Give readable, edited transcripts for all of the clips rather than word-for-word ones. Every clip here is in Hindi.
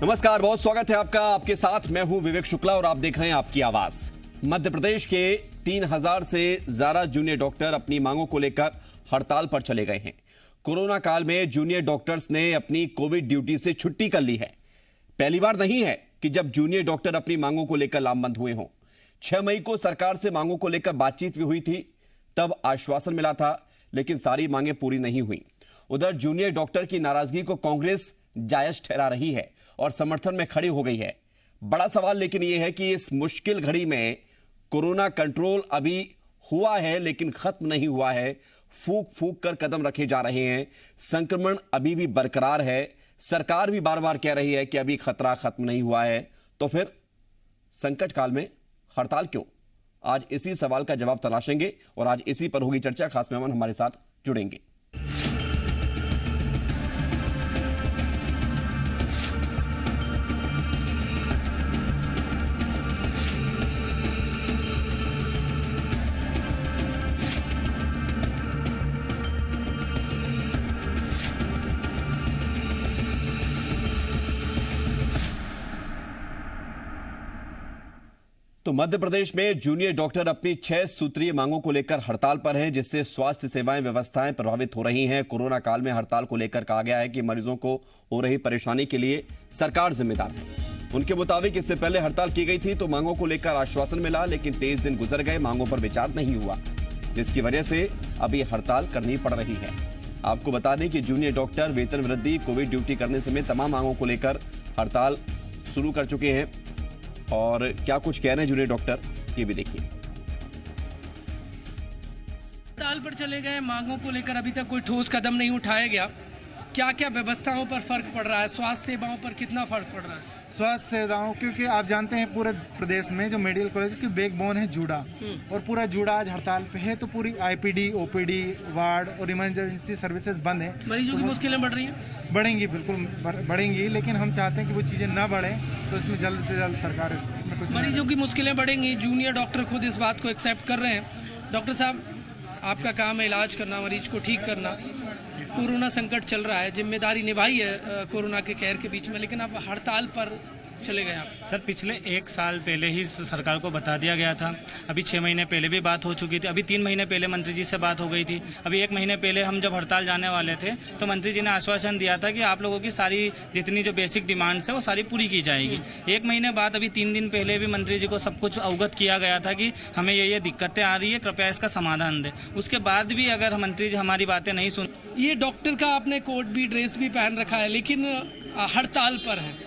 नमस्कार, बहुत स्वागत है आपका। आपके साथ मैं हूं विवेक शुक्ला और आप देख रहे हैं आपकी आवाज। मध्य प्रदेश के 3000 से ज्यादा जूनियर डॉक्टर अपनी मांगों को लेकर हड़ताल पर चले गए हैं। कोरोना काल में जूनियर डॉक्टर्स ने अपनी कोविड ड्यूटी से छुट्टी कर ली है। पहली बार नहीं है कि जब जूनियर डॉक्टर अपनी मांगों को लेकर लामबंद हुए हों। 6 मई को सरकार से मांगों को लेकर बातचीत भी हुई थी, तब आश्वासन मिला था, लेकिन सारी मांगें पूरी नहीं हुई। उधर जूनियर डॉक्टर की नाराजगी को कांग्रेस जायज ठहरा रही है और समर्थन में खड़ी हो गई है। बड़ा सवाल लेकिन यह है कि इस मुश्किल घड़ी में कोरोना कंट्रोल अभी हुआ है लेकिन खत्म नहीं हुआ है। फूंक फूंक कर कदम रखे जा रहे हैं। संक्रमण अभी भी बरकरार है। सरकार भी बार बार कह रही है कि अभी खतरा खत्म नहीं हुआ है। तो फिर संकट काल में हड़ताल क्यों? आज इसी सवाल का जवाब तलाशेंगे और आज इसी पर होगी चर्चा। खास मेहमान हमारे साथ जुड़ेंगे। तो मध्य प्रदेश में जूनियर डॉक्टर अपनी 6 सूत्रीय मांगों को लेकर हड़ताल पर हैं, जिससे स्वास्थ्य सेवाएं व्यवस्थाएं प्रभावित हो रही हैं। कोरोना काल में हड़ताल को लेकर कहा गया है कि मरीजों को हो रही परेशानी के लिए सरकार जिम्मेदार है। उनके मुताबिक इससे पहले हड़ताल की गई थी तो मांगों को लेकर आश्वासन मिला, लेकिन 23 दिन गुजर गए, मांगों पर विचार नहीं हुआ, जिसकी वजह से अभी हड़ताल करनी पड़ रही है। आपको बता दें कि जूनियर डॉक्टर वेतन वृद्धि, कोविड ड्यूटी करने समेत तमाम मांगों को लेकर हड़ताल शुरू कर चुके हैं। और क्या कुछ कह रहे हैं जूनियर डॉक्टर, ये भी देखिए। हड़ताल पर चले गए, मांगों को लेकर अभी तक कोई ठोस कदम नहीं उठाया गया। क्या क्या व्यवस्थाओं पर फर्क पड़ रहा है? स्वास्थ्य सेवाओं पर कितना फर्क पड़ रहा है? स्वास्थ्य सेवाओं, क्योंकि आप जानते हैं पूरे प्रदेश में जो मेडिकल कॉलेज की बैकबोन है जूडा, और पूरा जूडा आज हड़ताल पे है। तो पूरी आईपीडी, ओपीडी, वार्ड और इमरजेंसी सर्विसेज बंद है। मरीजों की मुश्किलें बढ़ रही हैं? बढ़ेंगी, बिल्कुल बढ़ेंगी, लेकिन हम चाहते हैं कि वो चीज़ें ना बढ़ें। तो इसमें जल्द से जल्द सरकार इसमें कुछ मरीजों की मुश्किलें बढ़ेंगी। जूनियर डॉक्टर खुद इस बात को एक्सेप्ट कर रहे हैं। डॉक्टर साहब, आपका काम है इलाज करना, मरीज को ठीक करना। कोरोना संकट चल रहा है, जिम्मेदारी निभाई है कोरोना के कहर के बीच में, लेकिन अब हड़ताल पर चले गए आप। सर, पिछले 1 साल पहले ही सरकार को बता दिया गया था। अभी 6 महीने पहले भी बात हो चुकी थी। अभी 3 महीने पहले मंत्री जी से बात हो गई थी। अभी 1 महीने पहले हम जब हड़ताल जाने वाले थे तो मंत्री जी ने आश्वासन दिया था कि आप लोगों की सारी जितनी जो बेसिक डिमांड्स है वो सारी पूरी की जाएगी। 1 महीने बाद अभी 3 दिन पहले भी मंत्री जी को सब कुछ अवगत किया गया था कि हमें ये दिक्कतें आ रही है, कृपया इसका समाधान दें। उसके बाद भी अगर मंत्री जी हमारी बातें नहीं सुन। ये डॉक्टर का आपने कोट भी, ड्रेस भी पहन रखा है, लेकिन हड़ताल पर है।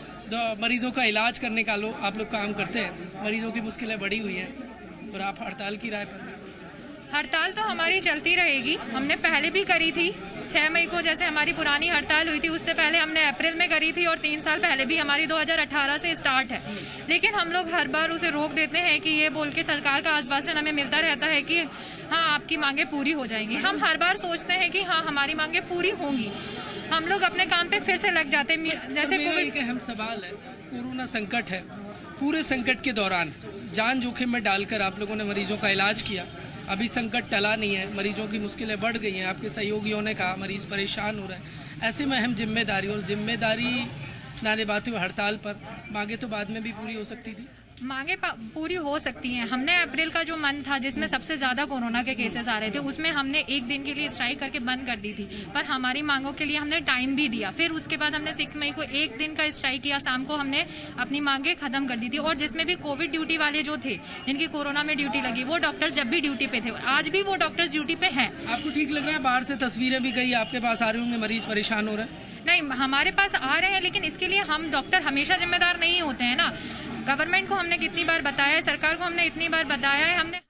मरीजों का इलाज करने का आप लोग काम करते हैं। मरीजों की मुश्किलें बढ़ी हुई हैं और आप हड़ताल की राय पर? हड़ताल तो हमारी चलती रहेगी। हमने पहले भी करी थी 6 मई को, जैसे हमारी पुरानी हड़ताल हुई थी। उससे पहले हमने अप्रैल में करी थी और 3 साल पहले भी हमारी 2018 से स्टार्ट है। लेकिन हम लोग हर बार उसे रोक देते हैं कि ये बोल के सरकार का आश्वासन हमें मिलता रहता है कि हाँ, आपकी मांगें पूरी हो जाएंगी। हम हर बार सोचते हैं कि हाँ, हमारी मांगें पूरी होंगी। हम लोग अपने काम पे फिर से लग जाते हैं। जैसे मेरा एक अहम सवाल है, कोरोना संकट है, पूरे संकट के दौरान जान जोखिम में डालकर आप लोगों ने मरीजों का इलाज किया। अभी संकट टला नहीं है, मरीजों की मुश्किलें बढ़ गई हैं। आपके सहयोगियों ने कहा मरीज परेशान हो रहे हैं। ऐसे में अहम जिम्मेदारी ना निभाते हुए हड़ताल पर, मांगे तो बाद में भी पूरी हो सकती थी। मांगे पूरी हो सकती हैं। हमने अप्रैल का जो मंथ था जिसमें सबसे ज़्यादा कोरोना के केसेस आ रहे थे, उसमें हमने 1 दिन के लिए स्ट्राइक करके बंद कर दी थी। पर हमारी मांगों के लिए हमने टाइम भी दिया। फिर उसके बाद हमने 6 मई को 1 दिन का स्ट्राइक किया। शाम को हमने अपनी मांगे खत्म कर दी थी। और जिसमें भी कोविड ड्यूटी वाले जो थे, जिनकी कोरोना में ड्यूटी लगी, वो डॉक्टर्स जब भी ड्यूटी पे थे और आज भी वो डॉक्टर्स ड्यूटी पे हैं। आपको ठीक लग रहा है? बाहर से तस्वीरें भी गई, आपके पास आ रहे होंगे, मरीज परेशान हो रहे हैं? नहीं, हमारे पास आ रहे हैं, लेकिन इसके लिए हम डॉक्टर हमेशा जिम्मेदार नहीं होते हैं ना। गवर्नमेंट को हमने कितनी बार बताया है, सरकार को हमने इतनी बार बताया है। हमने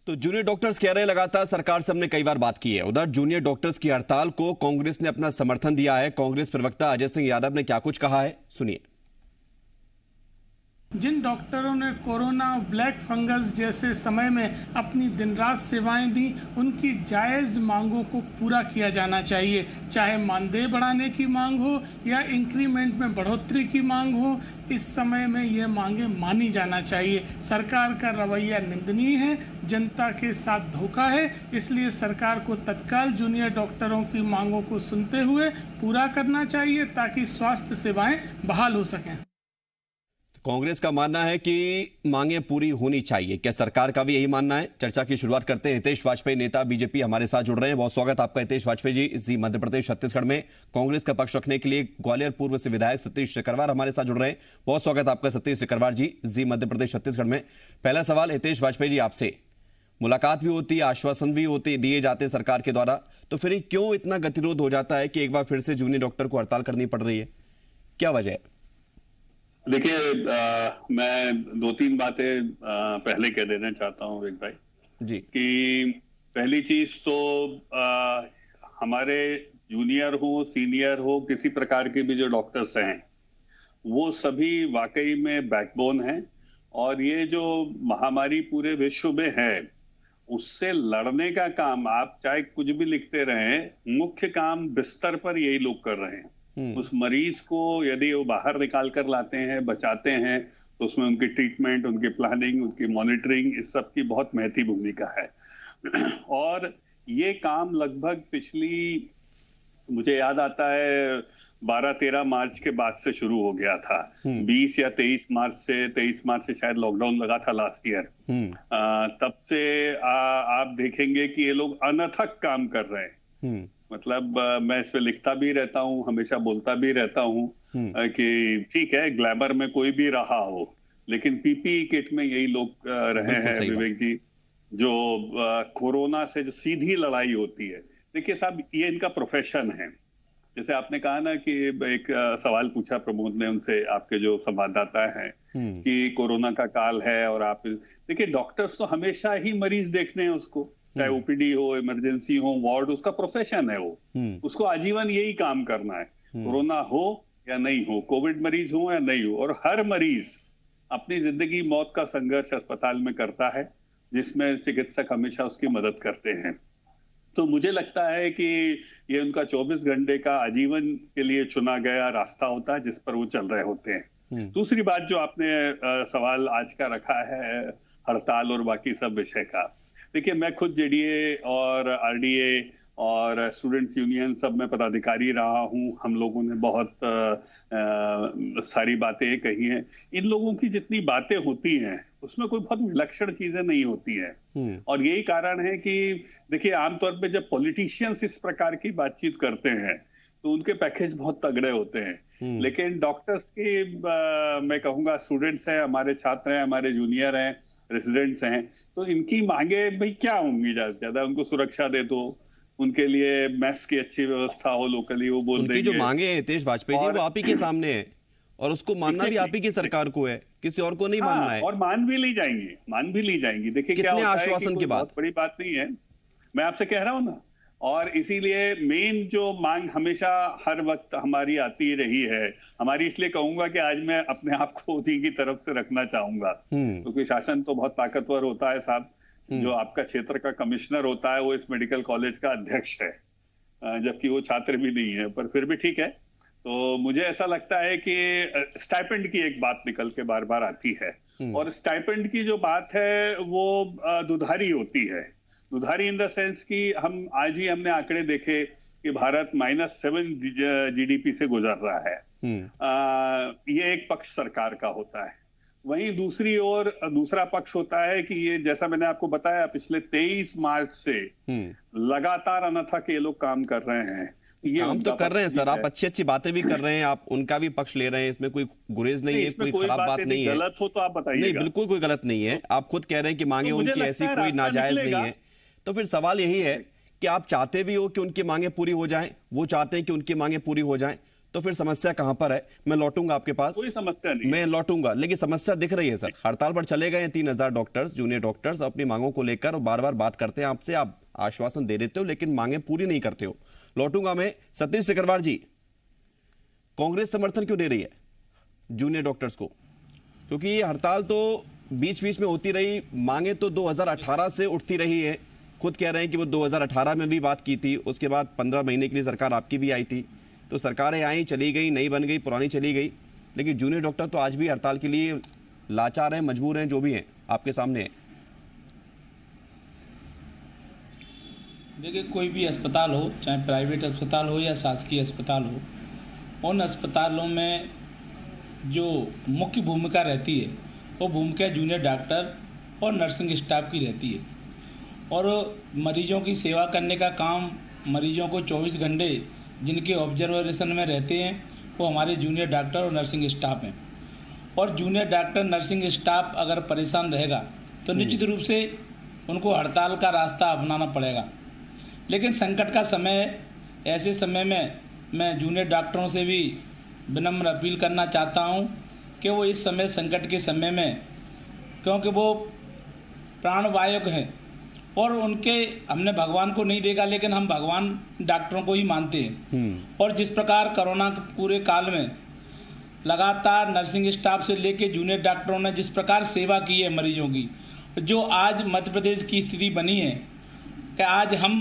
तो जूनियर डॉक्टर्स कह रहे हैं लगातार सरकार से हमने कई बार बात की है। उधर जूनियर डॉक्टर्स की हड़ताल को कांग्रेस ने अपना समर्थन दिया है। कांग्रेस प्रवक्ता अजय सिंह यादव ने क्या कुछ कहा है, सुनिए। जिन डॉक्टरों ने कोरोना, ब्लैक फंगस जैसे समय में अपनी दिन रात सेवाएं दी, उनकी जायज़ मांगों को पूरा किया जाना चाहिए। चाहे मानदेय बढ़ाने की मांग हो या इंक्रीमेंट में बढ़ोतरी की मांग हो, इस समय में ये मांगे मानी जाना चाहिए। सरकार का रवैया निंदनीय है, जनता के साथ धोखा है, इसलिए सरकार को तत्काल जूनियर डॉक्टरों की मांगों को सुनते हुए पूरा करना चाहिए ताकि स्वास्थ्य सेवाएं बहाल हो सकें। कांग्रेस का मानना है कि मांगे पूरी होनी चाहिए, क्या सरकार का भी यही मानना है? चर्चा की शुरुआत करते हैं। हितेश वाजपेयी, नेता बीजेपी, हमारे साथ जुड़ रहे हैं। बहुत स्वागत आपका हितेश वाजपेयी जी। मध्य प्रदेश छत्तीसगढ़ में कांग्रेस का पक्ष रखने के लिए ग्वालियर पूर्व से विधायक सतीश सिकरवार हमारे साथ जुड़ रहे हैं। बहुत स्वागत आपका सतीश सिकरवार जी मध्य प्रदेश छत्तीसगढ़ में। पहला सवाल हितेश वाजपेयी जी आपसे, मुलाकात भी होती है, आश्वासन भी होते दिए जाते हैं सरकार के द्वारा, तो फिर क्यों इतना गतिरोध हो जाता है कि एक बार फिर से जूनियर डॉक्टर को हड़ताल करनी पड़ रही है? क्या वजह है? देखिए, मैं 2-3 बातें पहले कह देना चाहता हूँ विवेक भाई जी कि पहली चीज तो हमारे जूनियर हो, सीनियर हो, किसी प्रकार के भी जो डॉक्टर्स हैं वो सभी वाकई में बैकबोन हैं, और ये जो महामारी पूरे विश्व में है उससे लड़ने का काम, आप चाहे कुछ भी लिखते रहें, मुख्य काम बिस्तर पर यही लोग कर रहे हैं। उस मरीज को यदि वो बाहर निकाल कर लाते हैं, बचाते हैं, तो उसमें उनकी ट्रीटमेंट, उनकी प्लानिंग, उनकी मॉनिटरिंग, इस सब की बहुत महती भूमिका है। और ये काम लगभग पिछली, मुझे याद आता है 12-13 मार्च के बाद से शुरू हो गया था। 20 या 23 मार्च से शायद लॉकडाउन लगा था लास्ट ईयर। तब से आप देखेंगे कि ये लोग अनथक काम कर रहे हैं। मतलब मैं इस पे लिखता भी रहता हूँ, हमेशा बोलता भी रहता हूँ कि ठीक है, ग्लैमर में कोई भी रहा हो, लेकिन पीपीई किट में यही लोग रहे हैं विवेक जी, जो कोरोना से जो सीधी लड़ाई होती है। देखिए साहब, ये इनका प्रोफेशन है। जैसे आपने कहा ना कि एक सवाल पूछा प्रमोद ने उनसे, आपके जो संवाददाता हैं, कि कोरोना का काल है और आप, देखिए डॉक्टर्स तो हमेशा ही मरीज देखने हैं उसको, चाहे ओपीडी हो, इमरजेंसी हो, वार्ड, उसका प्रोफेशन है वो, उसको आजीवन यही काम करना है, कोरोना हो या नहीं हो, कोविड मरीज हो या नहीं हो। और हर मरीज अपनी जिंदगी मौत का संघर्ष अस्पताल में करता है, जिसमें चिकित्सक हमेशा उसकी मदद करते हैं। तो मुझे लगता है कि ये उनका 24 घंटे का आजीवन के लिए चुना गया रास्ता होता है, जिस पर वो चल रहे होते हैं। दूसरी बात जो आपने सवाल आज का रखा है हड़ताल और बाकी सब विषय का, देखिए मैं खुद जेडीए और आरडीए और स्टूडेंट्स यूनियन सब में पदाधिकारी रहा हूं। हम लोगों ने बहुत सारी बातें कही हैं। इन लोगों की जितनी बातें होती हैं उसमें कोई बहुत विलक्षण चीजें नहीं होती हैं, और यही कारण है कि देखिए आमतौर पे जब पॉलिटिशियंस इस प्रकार की बातचीत करते हैं तो उनके पैकेज बहुत तगड़े होते हैं, लेकिन डॉक्टर्स के मैं कहूँगा स्टूडेंट्स हैं, हमारे छात्र हैं, हमारे जूनियर हैं, रेसिडेंट्स हैं, तो इनकी मांगे भाई क्या होंगी? ज्यादा से ज्यादा उनको सुरक्षा दे दो, उनके लिए मैथ्स की अच्छी व्यवस्था हो लोकली, वो बोल देंगे। उनकी जो मांगे हैं हितेश वाजपेयी जी, वो आप ही के सामने है, और उसको मानना भी आप ही की सरकार को है, किसी और को नहीं मानना है। और मान भी ली जाएंगी। देखिए क्या होता है कि कोई बहुत बड़ी बात नहीं है, मैं आपसे कह रहा हूँ ना। और इसीलिए मेन जो मांग हमेशा हर वक्त हमारी आती रही है, हमारी इसलिए कहूंगा कि आज मैं अपने आप को उन्हीं की तरफ से रखना चाहूंगा, क्योंकि शासन तो बहुत ताकतवर होता है साहब। जो आपका क्षेत्र का कमिश्नर होता है वो इस मेडिकल कॉलेज का अध्यक्ष है, जबकि वो छात्र भी नहीं है, पर फिर भी ठीक है। तो मुझे ऐसा लगता है कि स्टाइपेंड की एक बात निकल के बार बार आती है, और स्टाइपेंड की जो बात है वो दुधारी होती है। दुधारी इन द सेंस कि हम आज ही हमने आंकड़े देखे कि भारत -7 जीडीपी से गुजर रहा है। ये एक पक्ष सरकार का होता है। वहीं दूसरी ओर दूसरा पक्ष होता है कि ये, जैसा मैंने आपको बताया, पिछले 23 मार्च से लगातार अनथक ये लोग काम कर रहे हैं। ये काम तो कर रहे हैं सर, आप अच्छी बातें भी कर रहे हैं, आप उनका भी पक्ष ले रहे हैं, इसमें कोई गुरेज नहीं है, कोई खराब बात नहीं है। गलत हो तो आप बताइए। नहीं, बिल्कुल कोई गलत नहीं है। आप खुद कह रहे हैं कि मांगे उनकी ऐसी कोई नाजायज नहीं है, तो फिर सवाल यही है कि आप चाहते भी हो कि उनकी मांगे पूरी हो जाएं, वो चाहते हैं कि उनकी मांगे पूरी हो जाएं, तो फिर समस्या कहां पर है? मैं लौटूंगा आपके पास, कोई समस्या नहीं, मैं लौटूंगा, लेकिन समस्या दिख रही है सर। हड़ताल पर चले गए 3000 डॉक्टर्स, जूनियर डॉक्टर्स, अपनी मांगों को लेकर, और बार बार बात करते हैं आपसे, आप आश्वासन दे देते हो लेकिन मांगे पूरी नहीं करते हो। लौटूंगा मैं। सतीश सिकरवार जी, कांग्रेस समर्थन क्यों दे रही है जूनियर डॉक्टर्स को? क्योंकि ये हड़ताल तो बीच बीच में होती रही, मांगे तो 2018 से उठती रही है। खुद कह रहे हैं कि वो 2018 में भी बात की थी, उसके बाद 15 महीने के लिए सरकार आपकी भी आई थी। तो सरकारें आई, चली गई, नई बन गई, पुरानी चली गई, लेकिन जूनियर डॉक्टर तो आज भी हड़ताल के लिए लाचार हैं, मजबूर हैं, जो भी हैं आपके सामने है। देखिए, कोई भी अस्पताल हो, चाहे प्राइवेट अस्पताल हो या शासकीय अस्पताल हो, उन अस्पतालों में जो मुख्य भूमिका रहती है वो भूमिका जूनियर डॉक्टर और नर्सिंग स्टाफ की रहती है। और मरीजों की सेवा करने का काम, मरीजों को 24 घंटे जिनके ऑब्जर्वेशन में रहते हैं वो हमारे जूनियर डॉक्टर और नर्सिंग स्टाफ हैं। और जूनियर डॉक्टर नर्सिंग स्टाफ अगर परेशान रहेगा तो निश्चित रूप से उनको हड़ताल का रास्ता अपनाना पड़ेगा। लेकिन संकट का समय है, ऐसे समय में मैं जूनियर डॉक्टरों से भी विनम्र अपील करना चाहता हूं कि वो इस समय संकट के समय में, क्योंकि वो प्राणवायक हैं और उनके, हमने भगवान को नहीं देखा लेकिन हम भगवान डॉक्टरों को ही मानते हैं। और जिस प्रकार कोरोना के पूरे काल में लगातार नर्सिंग स्टाफ से लेके जूनियर डॉक्टरों ने जिस प्रकार सेवा की है मरीजों की, जो आज मध्य प्रदेश की स्थिति बनी है कि आज हम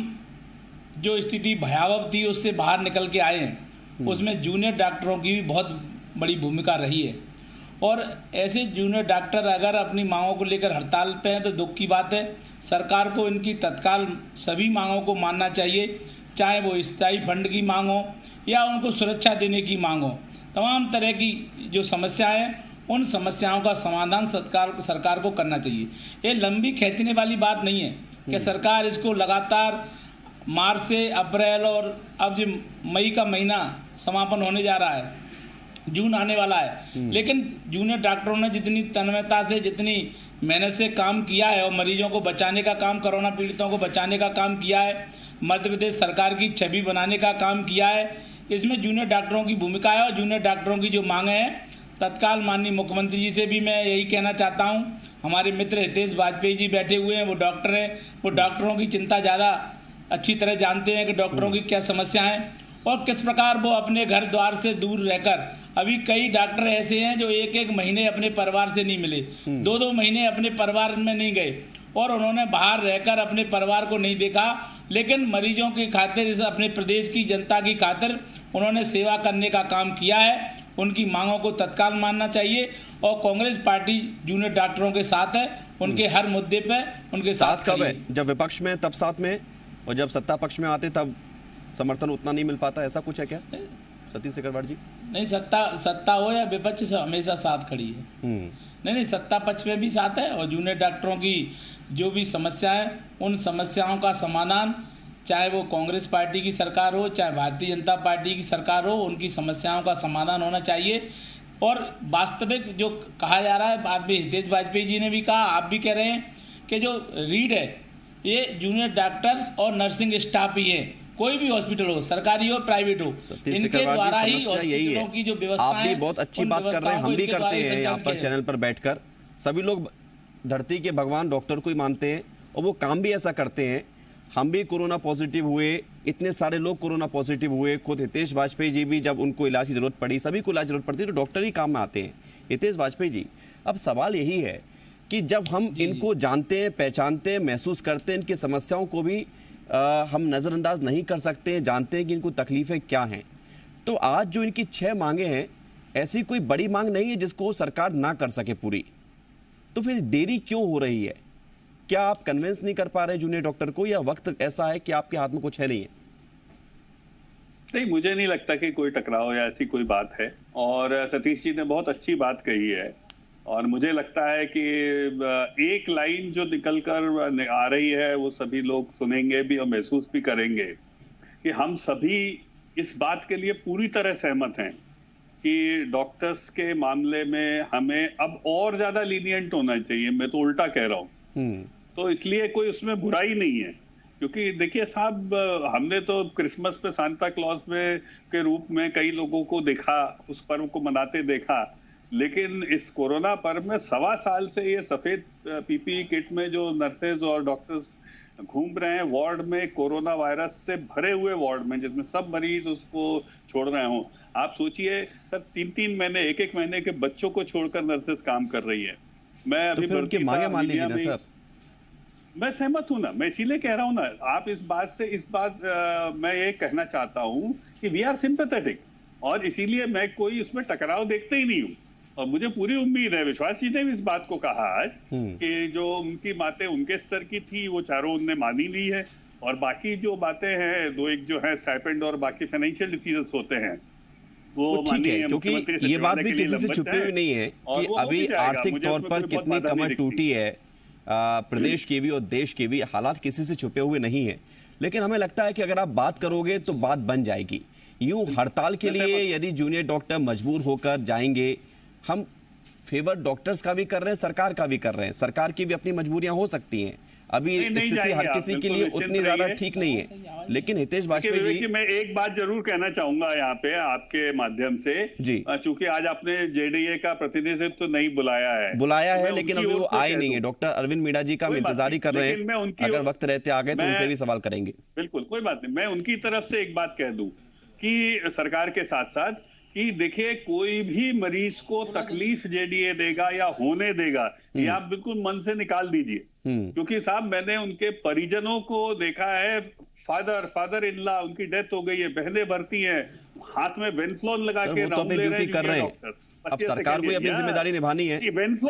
जो स्थिति भयावह थी उससे बाहर निकल के आए हैं, उसमें जूनियर डॉक्टरों की भी बहुत बड़ी भूमिका रही है। और ऐसे जूनियर डॉक्टर अगर अपनी मांगों को लेकर हड़ताल पे हैं तो दुख की बात है। सरकार को इनकी तत्काल सभी मांगों को मानना चाहिए, चाहे वो स्थायी फंड की मांग हो या उनको सुरक्षा देने की मांग हो। तमाम तरह की जो समस्याएं हैं उन समस्याओं का समाधान सरकार को करना चाहिए। ये लंबी खींचने वाली बात नहीं है कि सरकार इसको लगातार मार्च से अप्रैल और अब जो मई का महीना समापन होने जा रहा है, जून आने वाला है, लेकिन जूनियर डॉक्टरों ने जितनी तन्मयता से, जितनी मेहनत से काम किया है और मरीजों को बचाने का काम, कोरोना पीड़ितों को बचाने का काम किया है, मध्य प्रदेश सरकार की छवि बनाने का काम किया है, इसमें जूनियर डॉक्टरों की भूमिका है। और जूनियर डॉक्टरों की जो मांगे हैं, तत्काल माननीय मुख्यमंत्री जी से भी मैं यही कहना चाहता हूँ। हमारे मित्र हितेश वाजपेयी जी बैठे हुए हैं, वो डॉक्टर हैं, वो डॉक्टरों की चिंता ज़्यादा अच्छी तरह जानते हैं कि डॉक्टरों की क्या समस्या है और किस प्रकार वो अपने घर द्वार से दूर रहकर, अभी कई डॉक्टर ऐसे हैं जो एक एक महीने अपने परिवार से नहीं मिले, 2-2 महीने अपने परिवार में नहीं गए और उन्होंने बाहर रहकर अपने परिवार को नहीं देखा, लेकिन मरीजों की खातिर, इस अपने प्रदेश की जनता की खातिर उन्होंने सेवा करने का काम किया है। उनकी मांगों को तत्काल मानना चाहिए और कांग्रेस पार्टी जूनियर डॉक्टरों के साथ है, उनके हर मुद्दे पे उनके साथ कब है? जब विपक्ष में तब साथ में, और जब सत्ता पक्ष में आते तब समर्थन उतना नहीं मिल पाता, ऐसा कुछ है क्या सतीश सिकरवार जी? नहीं, सत्ता हो या विपक्ष से हमेशा साथ खड़ी है। नहीं, सत्ता पक्ष में भी साथ है और जूनियर डॉक्टरों की जो भी समस्याएं, उन समस्याओं का समाधान, चाहे वो कांग्रेस पार्टी की सरकार हो, चाहे भारतीय जनता पार्टी की सरकार हो, उनकी समस्याओं का समाधान होना चाहिए। और वास्तविक जो कहा जा रहा है, बाद में हितेश वाजपेयी जी ने भी कहा, आप भी कह रहे हैं कि जो रीड है ये जूनियर डॉक्टर्स और नर्सिंग स्टाफ ही है, कोई भी हॉस्पिटल हो, सरकारी हो प्राइवेट हो, इनके द्वारा ही हॉस्पिटलों की जो व्यवस्था है। आप भी बहुत अच्छी बात कर रहे हैं, हम भी करते हैं यहाँ पर चैनल पर बैठकर। सभी लोग धरती के भगवान डॉक्टर को ही मानते हैं और वो काम भी ऐसा करते हैं। हम भी कोरोना पॉजिटिव हुए, इतने सारे लोग कोरोना पॉजिटिव हुए, खुद हितेश वाजपेयी जी भी जब उनको इलाज की जरूरत पड़ी, सभी को इलाज जरूरत पड़ती है तो डॉक्टर ही काम में आते हैं। हितेश वाजपेयी जी, अब सवाल यही है कि जब हम इनको जानते हैं, पहचानते हैं, महसूस करते हैं, इनकी समस्याओं को भी हम नज़रअंदाज नहीं कर सकते हैं, जानते हैं कि इनको तकलीफ़ें क्या हैं, तो आज जो इनकी 6 मांगे हैं, ऐसी कोई बड़ी मांग नहीं है जिसको सरकार ना कर सके पूरी, तो फिर देरी क्यों हो रही है? क्या आप कन्विंस नहीं कर पा रहे जूनियर डॉक्टर को, या वक्त ऐसा है कि आपके हाथ में कुछ है नहीं है? नहीं, मुझे नहीं लगता कि कोई टकराव या ऐसी कोई बात है। और सतीश जी ने बहुत अच्छी बात कही है और मुझे लगता है कि एक लाइन जो निकल कर आ रही है वो सभी लोग सुनेंगे भी और महसूस भी करेंगे कि हम सभी इस बात के लिए पूरी तरह सहमत हैं कि डॉक्टर्स के मामले में हमें अब और ज्यादा लीनियंट होना चाहिए। मैं तो उल्टा कह रहा हूँ, तो इसलिए कोई उसमें बुराई नहीं है, क्योंकि देखिए साहब, हमने तो क्रिसमस पे सांता क्लॉज में के रूप में कई लोगों को देखा, उस पर्व को मनाते देखा, लेकिन इस कोरोना पर्व में 1.25 साल से ये सफेद पीपीई किट में जो नर्सेज और डॉक्टर्स घूम रहे हैं वार्ड में, कोरोना वायरस से भरे हुए वार्ड में, जिसमें सब मरीज उसको छोड़ रहे हों। आप सोचिए सर, 3-3 महीने, 1-1 महीने के बच्चों को छोड़कर नर्सेस काम कर रही है। मैं अभी तो उनकी मांगे मान लीजिए ना सर। मैं सहमत हूं ना, मैं इसीलिए कह रहा हूं ना, आप इस बात मैं ये कहना चाहता हूं कि वी आर सिंपैथेटिक, और इसीलिए मैं कोई उसमें टकराव देखते ही नहीं हूं। और मुझे पूरी उम्मीद है, विश्वास जी ने भी इस बात को कहा आज कि जो उनकी बातें उनके स्तर की थी वो चारों उनने मानी ली है, और बाकी जो बातें हैं, 2-1 जो है स्टाइपेंड और बाकी फाइनेंशियल डिसीजंस होते हैं वो ठीक है, क्योंकि ये बात भी किसी से छुपी हुई नहीं है कि अभी आर्थिक तौर पर कितनी कमर टूटी है प्रदेश की भी और देश के भी, हालात किसी से छुपे हुए नहीं है। लेकिन हमें लगता है कि अगर आप बात करोगे तो बात बन जाएगी। यूं हड़ताल के लिए यदि जूनियर डॉक्टर मजबूर होकर जाएंगे, हम फेवर डॉक्टर्स का भी कर रहे हैं, सरकार का भी कर रहे हैं, सरकार की भी अपनी मजबूरियां हो सकती हैं। अभी स्थिति हर किसी के लिए उतनी ज्यादा ठीक नहीं है। लेकिन हितेश वाजपेयी जी, मैं एक बात जरूर कहना चाहूंगा यहाँ पे आपके माध्यम से जी, चूंकि आज आपने जेडीए का प्रतिनिधित्व तो नहीं बुलाया है, लेकिन अभी वो आए नहीं है। डॉक्टर अरविंद मीणा जी का हम इंतजार ही कर रहे हैं, अगर वक्त रहते आ गए तो उनसे भी सवाल करेंगे। बिल्कुल, कोई बात नहीं। मैं उनकी तरफ से एक बात कह दूं कि सरकार के साथ साथ कि देखिए, कोई भी मरीज को तकलीफ जेडीए देगा या होने देगा, ये आप बिल्कुल मन से निकाल दीजिए। क्योंकि साहब, मैंने उनके परिजनों को देखा है, फादर इन लॉ, उनकी डेथ हो गई है, बहनें भर्ती हैं, हाथ में बेंफ्लोन लगा के राउंड ले रहे हैं। अब सरकार को अपनी जिम्मेदारी निभानी है,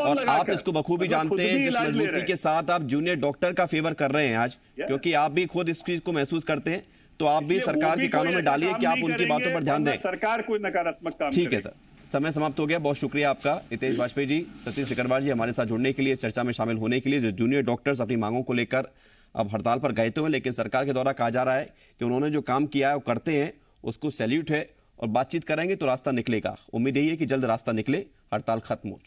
और आप इसको बखूबी जानते हैं जिस मजबूती के साथ आप जूनियर डॉक्टर का फेवर कर रहे हैं आज, क्योंकि आप भी खुद इस चीज को महसूस करते हैं, तो आप भी सरकार के कानों में डालिए कि आप उनकी बातों पर ध्यान दें। सरकार कोई नकारात्मक काम ठीक है सर, समय समाप्त हो गया। बहुत शुक्रिया आपका हितेश वाजपेयी जी, सतीश सिकरवार जी, हमारे साथ जुड़ने के लिए, चर्चा में शामिल होने के लिए। जो जूनियर डॉक्टर्स अपनी मांगों को लेकर अब हड़ताल पर गए तो हैं, लेकिन सरकार के द्वारा कहा जा रहा है कि उन्होंने जो काम किया है वो करते हैं, उसको सैल्यूट है, और बातचीत करेंगे तो रास्ता निकलेगा। उम्मीद यही है कि जल्द रास्ता निकले, हड़ताल खत्म हो।